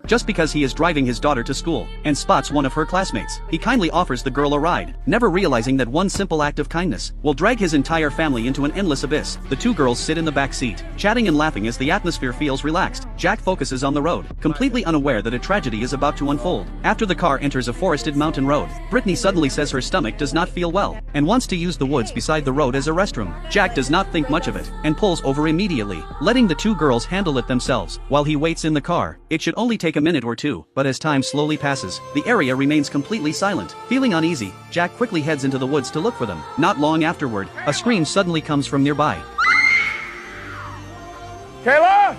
just because he is driving his daughter to school, and spots one of her classmates. He kindly offers the girl a ride, never realizing that one simple act of kindness will drag his entire family into an endless abyss. The two girls sit in the back seat, chatting and laughing as the atmosphere feels relaxed. Jack focuses on the road, completely unaware that a tragedy is about to unfold. After the car enters a forested mountain road, Brittany suddenly says her stomach does not feel well, and wants to use the woods beside the road as a restroom. Jack does not think much of it, and pulls over immediately, letting the two girls handle it themselves. While he waits in the car, it should only take a minute or two, but as time slowly passes, the area remains completely silent. Feeling uneasy, Jack quickly heads into the woods to look for them. Not long afterward, a scream suddenly comes from nearby. Kayla!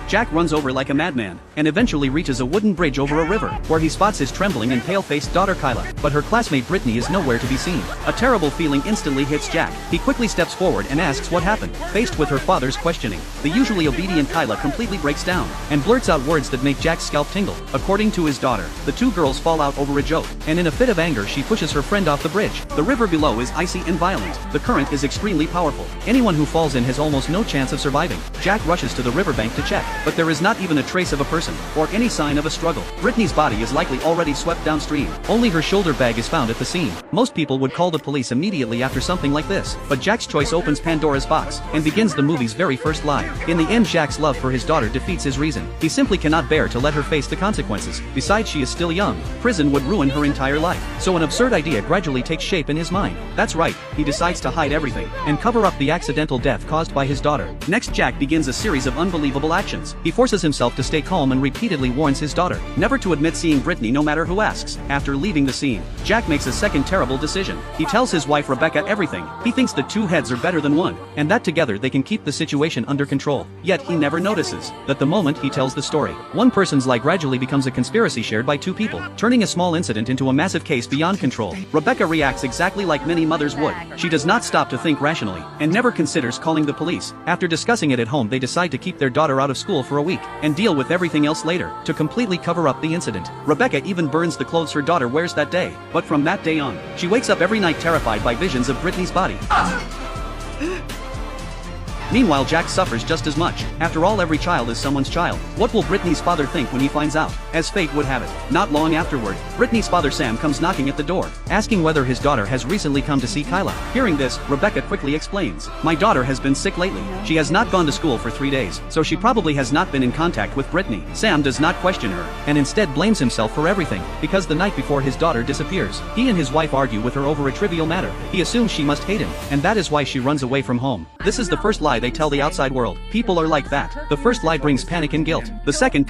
Jack runs over like a madman, and eventually reaches a wooden bridge over a river, where he spots his trembling and pale-faced daughter Kyla, but her classmate Brittany is nowhere to be seen. A terrible feeling instantly hits Jack. He quickly steps forward and asks what happened. Faced with her father's questioning, the usually obedient Kyla completely breaks down, and blurts out words that make Jack's scalp tingle. According to his daughter, the two girls fall out over a joke, and in a fit of anger she pushes her friend off the bridge. The river below is icy and violent. The current is extremely powerful. Anyone who falls in has almost no chance of surviving. Jack rushes to the riverbank to check, but there is not even a trace of a person, or any sign of a struggle. Brittany's body is likely already swept downstream. Only her shoulder bag is found at the scene. Most people would call the police immediately after something like this, but Jack's choice opens Pandora's box, and begins the movie's very first lie. In the end, Jack's love for his daughter defeats his reason. He simply cannot bear to let her face the consequences. Besides, she is still young. Prison would ruin her entire life. So an absurd idea gradually takes shape in his mind. That's right, he decides to hide everything, and cover up the accidental death caused by his daughter. Next, Jack begins a series of unbelievable actions. He forces himself to stay calm and repeatedly warns his daughter never to admit seeing Brittany no matter who asks. After leaving the scene, Jack makes a second terrible decision. He tells his wife Rebecca everything. He thinks the two heads are better than one, and that together they can keep the situation under control. Yet he never notices that the moment he tells the story, one person's lie gradually becomes a conspiracy shared by two people, turning a small incident into a massive case beyond control. Rebecca reacts exactly like many mothers would. She does not stop to think rationally, and never considers calling the police. After discussing it at home, they decide to keep their daughter out of school for a week, and deal with everything else later, to completely cover up the incident. Rebecca even burns the clothes her daughter wears that day, but from that day on, she wakes up every night terrified by visions of Brittany's body. Meanwhile, Jack suffers just as much. After all, every child is someone's child. What will Brittany's father think when he finds out? As fate would have it, not long afterward, Brittany's father Sam comes knocking at the door, asking whether his daughter has recently come to see Kyla. Hearing this, Rebecca quickly explains, "My daughter has been sick lately. She has not gone to school for 3 days, so she probably has not been in contact with Brittany." Sam does not question her, and instead blames himself for everything, because the night before his daughter disappears, he and his wife argue with her over a trivial matter. He assumes she must hate him, and that is why she runs away from home. This is the first lie they tell the outside world. People are like that. The first lie brings panic and guilt. The second